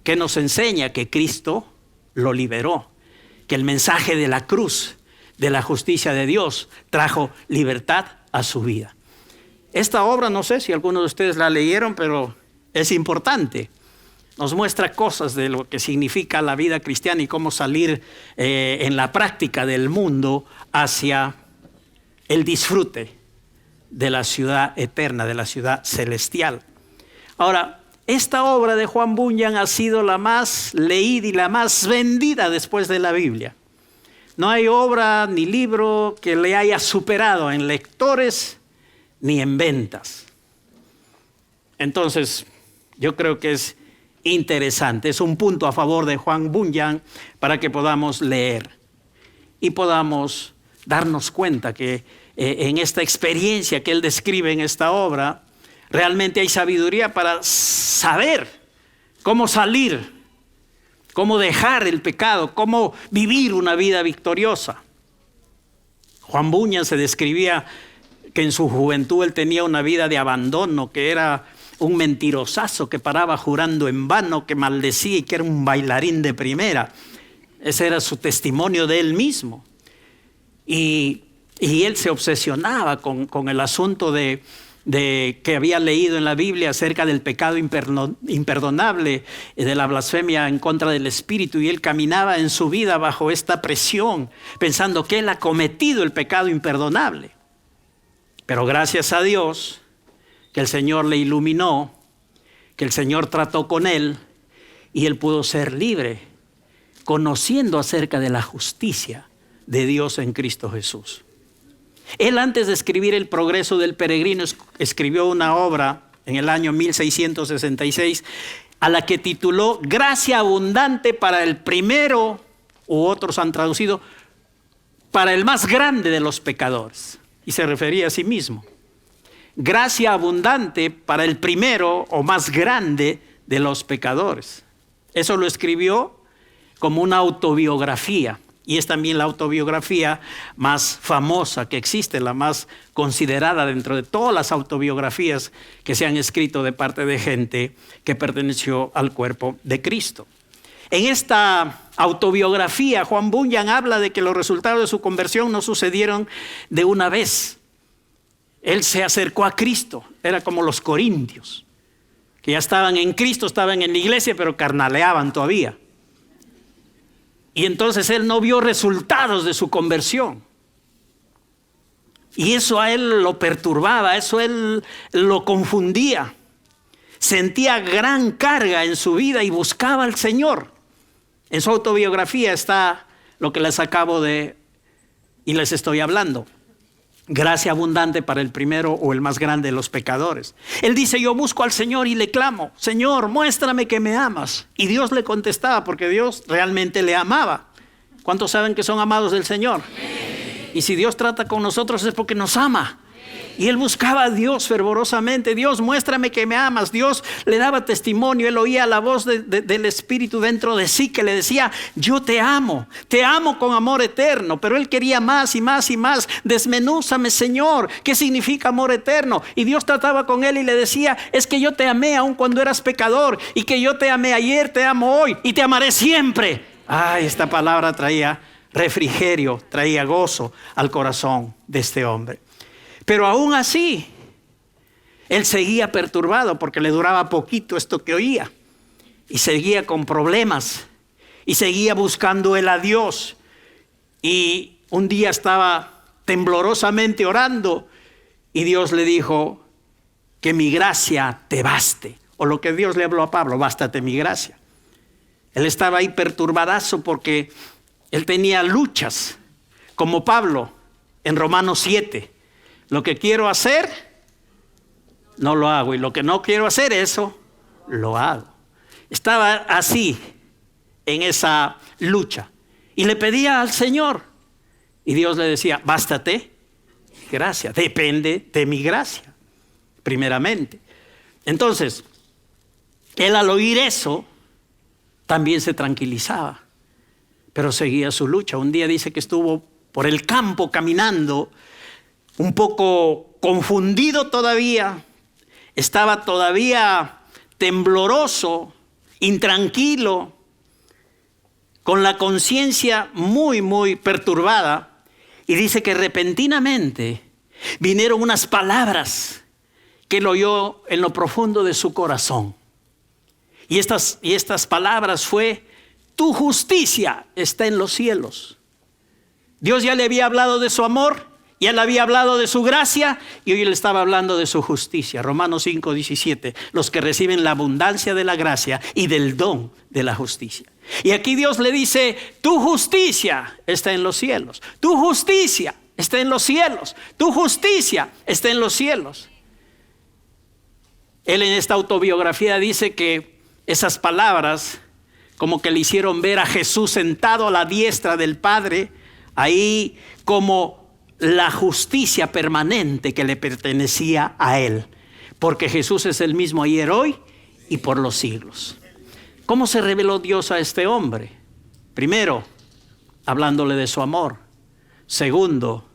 Que nos enseña que Cristo lo liberó, que el mensaje de la cruz, de la justicia de Dios, trajo libertad a su vida. Esta obra, no sé si algunos de ustedes la leyeron, pero es importante. Nos muestra cosas de lo que significa la vida cristiana y cómo salir en la práctica del mundo hacia el disfrute de la ciudad eterna, de la ciudad celestial. Ahora, esta obra de Juan Bunyan ha sido la más leída y la más vendida después de la Biblia. No hay obra ni libro que le haya superado en lectores ni en ventas. Entonces, yo creo que es interesante. Es un punto a favor de Juan Bunyan para que podamos leer y podamos darnos cuenta que en esta experiencia que él describe en esta obra, realmente hay sabiduría para saber cómo salir, cómo dejar el pecado, cómo vivir una vida victoriosa. Juan Bunyan se describía que en su juventud él tenía una vida de abandono, que era un mentirosazo, que paraba jurando en vano, que maldecía y que era un bailarín de primera. Ese era su testimonio de él mismo. Y él se obsesionaba con el asunto de que había leído en la Biblia acerca del pecado imperdonable, de la blasfemia en contra del Espíritu, y él caminaba en su vida bajo esta presión, pensando que él ha cometido el pecado imperdonable. Pero gracias a Dios, que el Señor le iluminó, que el Señor trató con él, y él pudo ser libre, conociendo acerca de la justicia de Dios en Cristo Jesús. Él, antes de escribir El progreso del peregrino, escribió una obra en el año 1666 a la que tituló Gracia abundante para el primero, u otros han traducido, para el más grande de los pecadores. Y se refería a sí mismo. Gracia abundante para el primero o más grande de los pecadores. Eso lo escribió como una autobiografía. Y es también la autobiografía más famosa que existe, la más considerada dentro de todas las autobiografías que se han escrito de parte de gente que perteneció al cuerpo de Cristo. En esta autobiografía, Juan Bunyan habla de que los resultados de su conversión no sucedieron de una vez. Él se acercó a Cristo, era como los corintios, que ya estaban en Cristo, estaban en la iglesia, pero carnaleaban todavía. Y entonces él no vio resultados de su conversión. Y eso a él lo perturbaba, eso a él lo confundía. Sentía gran carga en su vida y buscaba al Señor. En su autobiografía está lo que les acabo de y les estoy hablando. Gracia abundante para el primero o el más grande de los pecadores. Él dice, yo busco al Señor y le clamo, Señor, muéstrame que me amas. Y Dios le contestaba porque Dios realmente le amaba. ¿Cuántos saben que son amados del Señor? Sí. Y si Dios trata con nosotros es porque nos ama. Y él buscaba a Dios fervorosamente. Dios, muéstrame que me amas. Dios le daba testimonio. Él oía la voz del Espíritu dentro de sí que le decía, yo te amo con amor eterno. Pero él quería más y más y más. Desmenúzame, Señor. ¿Qué significa amor eterno? Y Dios trataba con él y le decía, es que yo te amé aun cuando eras pecador. Y que yo te amé ayer, te amo hoy y te amaré siempre. Ay, esta palabra traía refrigerio, traía gozo al corazón de este hombre. Pero aún así, él seguía perturbado porque le duraba poquito esto que oía. Y seguía con problemas. Y seguía buscando él a Dios. Y un día estaba temblorosamente orando. Y Dios le dijo, que mi gracia te baste. O lo que Dios le habló a Pablo, bástate mi gracia. Él estaba ahí perturbadazo porque él tenía luchas. Como Pablo en Romanos 7. Lo que quiero hacer, no lo hago. Y lo que no quiero hacer, eso lo hago. Estaba así, en esa lucha. Y le pedía al Señor. Y Dios le decía, bástate gracia. Depende de mi gracia, primeramente. Entonces, él al oír eso, también se tranquilizaba, pero seguía su lucha. Un día dice que estuvo por el campo caminando, un poco confundido todavía, estaba todavía tembloroso, intranquilo, con la conciencia muy, muy perturbada, y dice que repentinamente vinieron unas palabras que él oyó en lo profundo de su corazón. Y estas palabras fue: tu justicia está en los cielos. Dios ya le había hablado de su amor, ya le había hablado de su gracia, y hoy le estaba hablando de su justicia. Romanos 5:17, los que reciben la abundancia de la gracia y del don de la justicia. Y aquí Dios le dice: tu justicia está en los cielos, tu justicia está en los cielos, tu justicia está en los cielos. Él en esta autobiografía dice que esas palabras como que le hicieron ver a Jesús sentado a la diestra del Padre, ahí como la justicia permanente que le pertenecía a él, porque Jesús es el mismo ayer, hoy y por los siglos. ¿Cómo se reveló Dios a este hombre? Primero, hablándole de su amor. Segundo,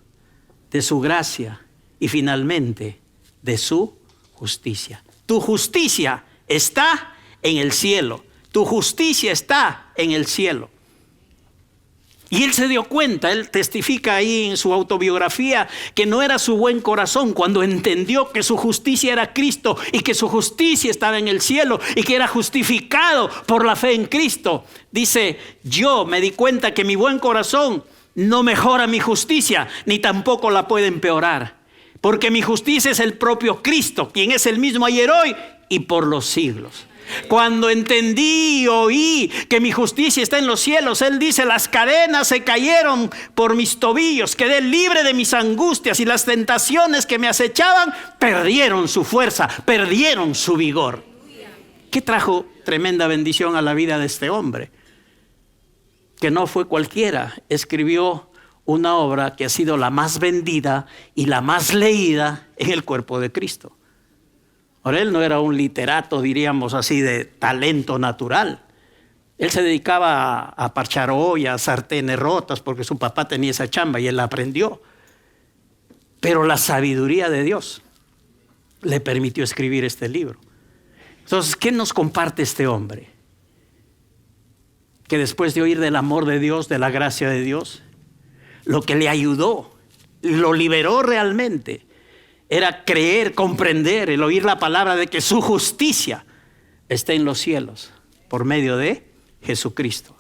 de su gracia. Y finalmente, de su justicia. Tu justicia está en el cielo. Tu justicia está en el cielo. Y él se dio cuenta, él testifica ahí en su autobiografía, que no era su buen corazón cuando entendió que su justicia era Cristo y que su justicia estaba en el cielo y que era justificado por la fe en Cristo. Dice: yo me di cuenta que mi buen corazón no mejora mi justicia, ni tampoco la puede empeorar, porque mi justicia es el propio Cristo, quien es el mismo ayer, hoy y por los siglos. Cuando entendí y oí que mi justicia está en los cielos, él dice: las cadenas se cayeron por mis tobillos, quedé libre de mis angustias, y las tentaciones que me acechaban perdieron su fuerza, perdieron su vigor. ¿Qué trajo tremenda bendición a la vida de este hombre? Que no fue cualquiera. Escribió una obra que ha sido la más vendida y la más leída en el cuerpo de Cristo. Ahora, él no era un literato, diríamos así, de talento natural. Él se dedicaba a parchar ollas, sartenes rotas, porque su papá tenía esa chamba y él la aprendió. Pero la sabiduría de Dios le permitió escribir este libro. Entonces, ¿qué nos comparte este hombre? Que después de oír del amor de Dios, de la gracia de Dios, lo que le ayudó, lo liberó realmente, era creer, comprender, el oír la palabra de que su justicia está en los cielos por medio de Jesucristo.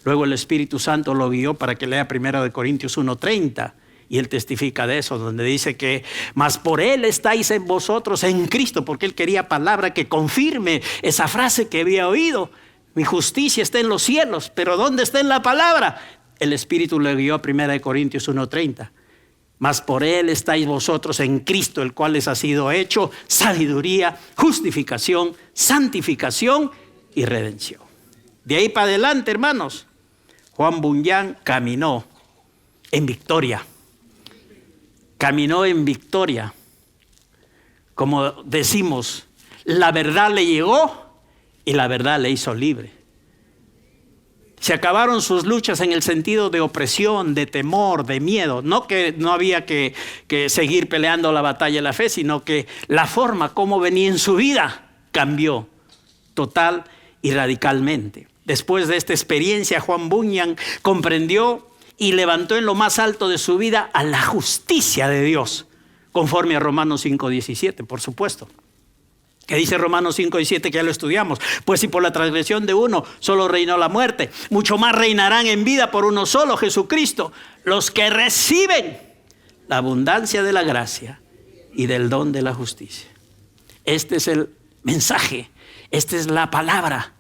Luego el Espíritu Santo lo guió para que lea 1 Corintios 1:30, y él testifica de eso, donde dice que mas por él estáis en vosotros en Cristo, porque él quería palabra que confirme esa frase que había oído: mi justicia está en los cielos. Pero ¿dónde está en la palabra? El Espíritu le guió a 1 Corintios 1:30. Mas por él estáis vosotros en Cristo, el cual les ha sido hecho sabiduría, justificación, santificación y redención. De ahí para adelante, hermanos, Juan Bunyan caminó en victoria. Caminó en victoria. Como decimos, la verdad le llegó y la verdad le hizo libre. Se acabaron sus luchas en el sentido de opresión, de temor, de miedo. No que no había que seguir peleando la batalla de la fe, sino que la forma como venía en su vida cambió total y radicalmente. Después de esta experiencia, Juan Bunyan comprendió y levantó en lo más alto de su vida a la justicia de Dios, conforme a Romanos 5:17, por supuesto. Que dice Romanos 5:17, que ya lo estudiamos: pues si por la transgresión de uno solo reinó la muerte, mucho más reinarán en vida por uno solo, Jesucristo, los que reciben la abundancia de la gracia y del don de la justicia. Este es el mensaje, esta es la palabra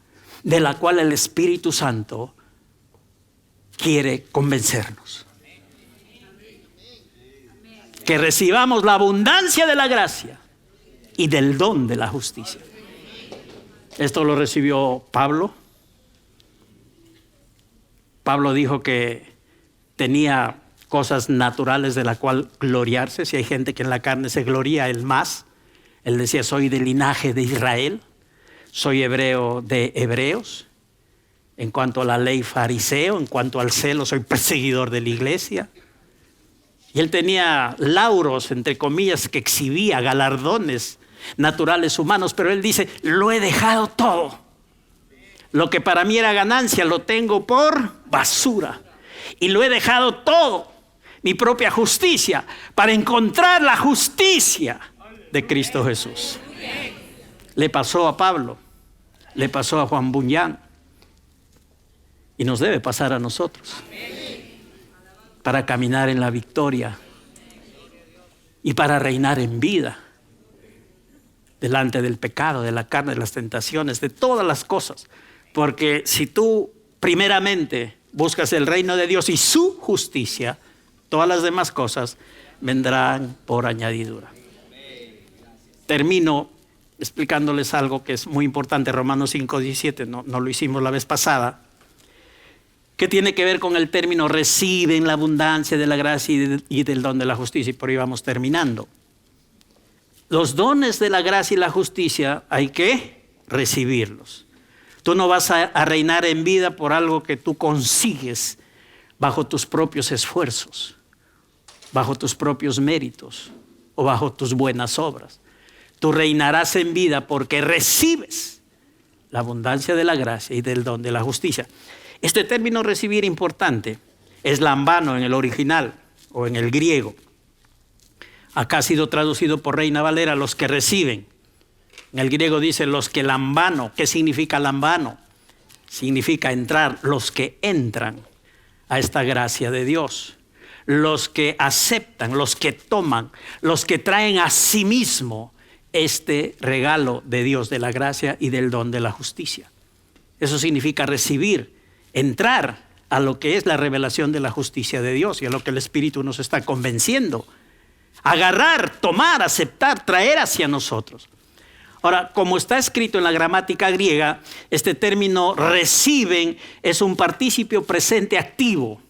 de la cual el Espíritu Santo quiere convencernos. Que recibamos la abundancia de la gracia y del don de la justicia. Esto lo recibió Pablo. Pablo dijo que tenía cosas naturales de la cual gloriarse. Si hay gente que en la carne se gloria, él más. Él decía, soy del linaje de Israel, soy hebreo de hebreos. En cuanto a la ley, fariseo. En cuanto al celo, soy perseguidor de la iglesia. Y él tenía lauros, entre comillas, que exhibía, galardones naturales humanos. Pero él dice, lo he dejado todo. Lo que para mí era ganancia, lo tengo por basura. Y lo he dejado todo, mi propia justicia, para encontrar la justicia de Cristo Jesús. Le pasó a Pablo, le pasó a Juan Bunyan. Y nos debe pasar a nosotros para caminar en la victoria y para reinar en vida delante del pecado, de la carne, de las tentaciones, de todas las cosas. Porque si tú primeramente buscas el reino de Dios y su justicia, todas las demás cosas vendrán por añadidura. Termino explicándoles algo que es muy importante, Romanos 5:17, no lo hicimos la vez pasada, que tiene que ver con el término reciben la abundancia de la gracia y del don de la justicia. Y por ahí vamos terminando. Los dones de la gracia y la justicia hay que recibirlos. Tú no vas a reinar en vida por algo que tú consigues bajo tus propios esfuerzos, bajo tus propios méritos o bajo tus buenas obras. Tú reinarás en vida porque recibes la abundancia de la gracia y del don de la justicia. Este término recibir importante es lambano en el original o en el griego. Acá ha sido traducido por Reina Valera, los que reciben. En el griego dice los que lambano. ¿Qué significa lambano? Significa entrar, los que entran a esta gracia de Dios. Los que aceptan, los que toman, los que traen a sí mismo este regalo de Dios, de la gracia y del don de la justicia. Eso significa recibir, entrar a lo que es la revelación de la justicia de Dios y a lo que el Espíritu nos está convenciendo. Agarrar, tomar, aceptar, traer hacia nosotros. Ahora, como está escrito en la gramática griega, este término reciben es un participio presente activo,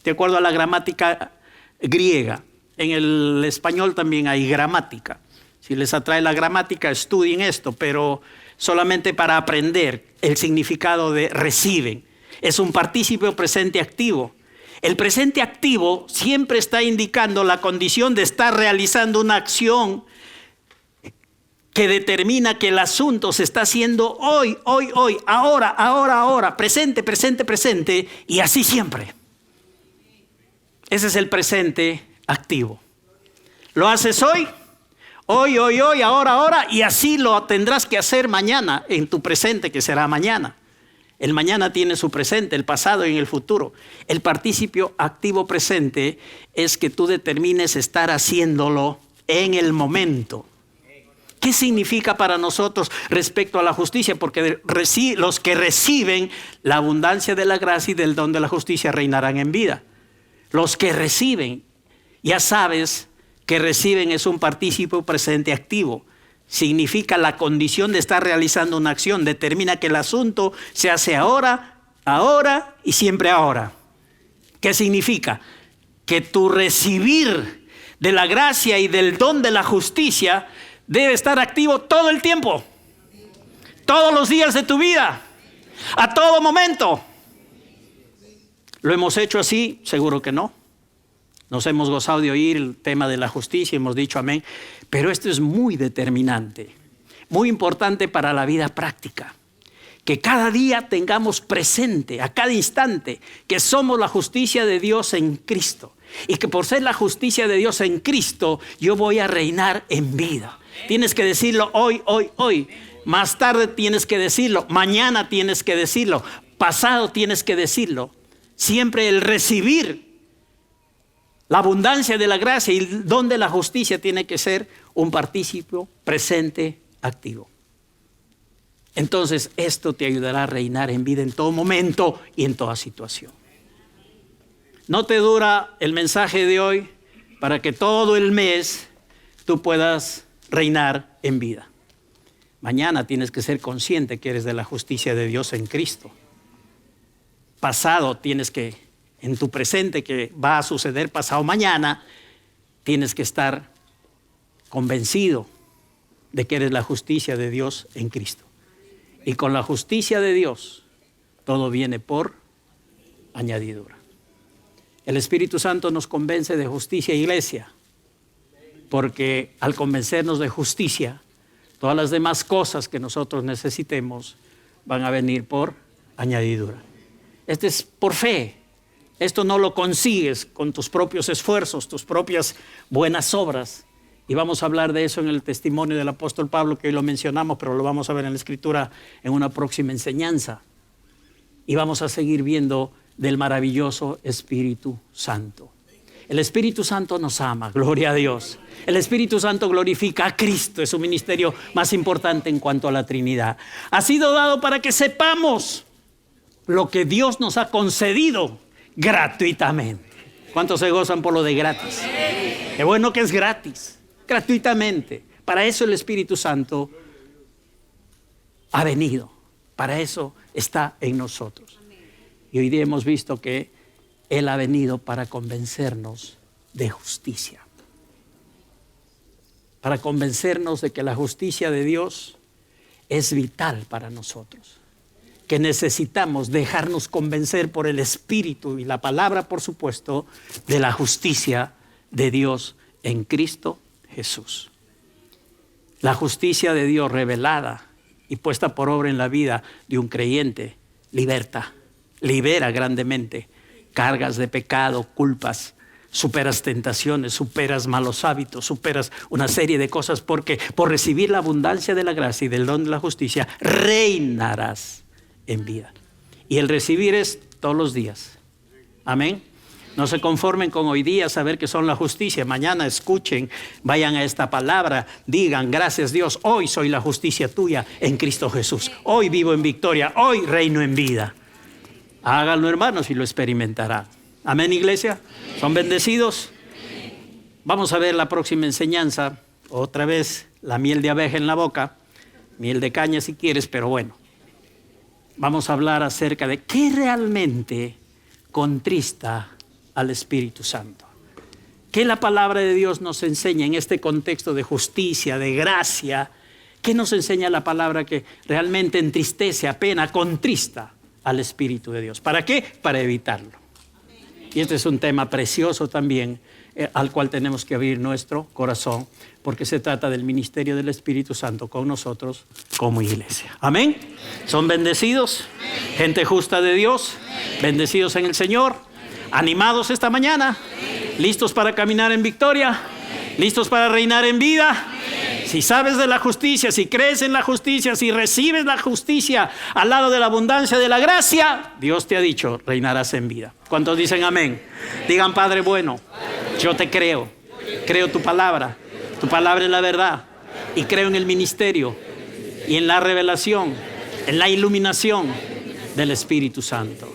de acuerdo a la gramática griega. En el español también hay gramática. Si les atrae la gramática, estudien esto, pero solamente para aprender el significado de reciben. Es un participio presente activo. El presente activo siempre está indicando la condición de estar realizando una acción que determina que el asunto se está haciendo hoy, ahora, presente, y así siempre. Ese es el presente activo. Lo haces hoy, ahora, y así lo tendrás que hacer mañana, en tu presente que será mañana. El mañana tiene su presente, el pasado y el futuro. El participio activo presente es que tú determines estar haciéndolo en el momento. ¿Qué significa para nosotros respecto a la justicia? Porque los que reciben la abundancia de la gracia y del don de la justicia reinarán en vida. Los que reciben, ya sabes que reciben es un participio presente activo. Significa la condición de estar realizando una acción. Determina que el asunto se hace ahora y siempre ahora. ¿Qué significa? Que tu recibir de la gracia y del don de la justicia debe estar activo todo el tiempo. Todos los días de tu vida. A todo momento. ¿Lo hemos hecho así? Seguro que no. Nos hemos gozado de oír el tema de la justicia, hemos dicho amén. Pero esto es muy determinante, muy importante para la vida práctica. Que cada día tengamos presente, a cada instante, que somos la justicia de Dios en Cristo. Y que por ser la justicia de Dios en Cristo, yo voy a reinar en vida. Tienes que decirlo hoy. Más tarde tienes que decirlo, mañana tienes que decirlo, pasado tienes que decirlo. Siempre el recibir la abundancia de la gracia y el don de la justicia tiene que ser un participio presente activo. Entonces esto te ayudará a reinar en vida en todo momento y en toda situación. No te dura el mensaje de hoy para que todo el mes tú puedas reinar en vida. Mañana tienes que ser consciente que eres de la justicia de Dios en Cristo. Pasado tienes que, en tu presente que va a suceder pasado mañana, tienes que estar convencido de que eres la justicia de Dios en Cristo. Y con la justicia de Dios, todo viene por añadidura. El Espíritu Santo nos convence de justicia, iglesia, porque al convencernos de justicia, todas las demás cosas que nosotros necesitemos van a venir por añadidura. Este es por fe. Esto no lo consigues con tus propios esfuerzos, tus propias buenas obras. Y vamos a hablar de eso en el testimonio del apóstol Pablo, que hoy lo mencionamos, pero lo vamos a ver en la Escritura en una próxima enseñanza. Y vamos a seguir viendo del maravilloso Espíritu Santo. El Espíritu Santo nos ama, gloria a Dios. El Espíritu Santo glorifica a Cristo, es su ministerio más importante en cuanto a la Trinidad. Ha sido dado para que sepamos lo que Dios nos ha concedido gratuitamente. ¿Cuántos se gozan por lo de gratis? Qué bueno que es gratis, gratuitamente. Para eso el Espíritu Santo ha venido, para eso está en nosotros. Y hoy día hemos visto que Él ha venido para convencernos de justicia. Para convencernos de que la justicia de Dios es vital para nosotros. Que necesitamos dejarnos convencer por el Espíritu y la palabra, por supuesto, de la justicia de Dios en Cristo Jesús. La justicia de Dios revelada y puesta por obra en la vida de un creyente libera grandemente cargas de pecado, culpas, superas tentaciones, superas malos hábitos, superas una serie de cosas, porque por recibir la abundancia de la gracia y del don de la justicia reinarás en vida. Y el recibir es todos los días. Amén. No se conformen con hoy día saber que son la justicia. Mañana escuchen, vayan a esta palabra, digan gracias Dios, hoy soy la justicia tuya en Cristo Jesús. Hoy vivo en victoria, hoy reino en vida. Háganlo, hermanos, y lo experimentarán. Amén, iglesia. ¿Son bendecidos? Vamos a ver la próxima enseñanza. Otra vez la miel de abeja en la boca, miel de caña si quieres, pero bueno. Vamos a hablar acerca de qué realmente contrista al Espíritu Santo. ¿Qué la palabra de Dios nos enseña en este contexto de justicia, de gracia? ¿Qué nos enseña la palabra que realmente entristece, apena, contrista al Espíritu de Dios? ¿Para qué? Para evitarlo. Y este es un tema precioso también, al cual tenemos que abrir nuestro corazón, porque se trata del ministerio del Espíritu Santo con nosotros como iglesia. Amén. ¿Son bendecidos? Gente justa de Dios, bendecidos en el Señor, animados esta mañana, listos para caminar en victoria, listos para reinar en vida. Si sabes de la justicia, si crees en la justicia, si recibes la justicia al lado de la abundancia de la gracia, Dios te ha dicho, reinarás en vida. ¿Cuántos dicen amén? Digan, Padre bueno, yo te creo tu palabra es la verdad, y creo en el ministerio y en la revelación, en la iluminación del Espíritu Santo.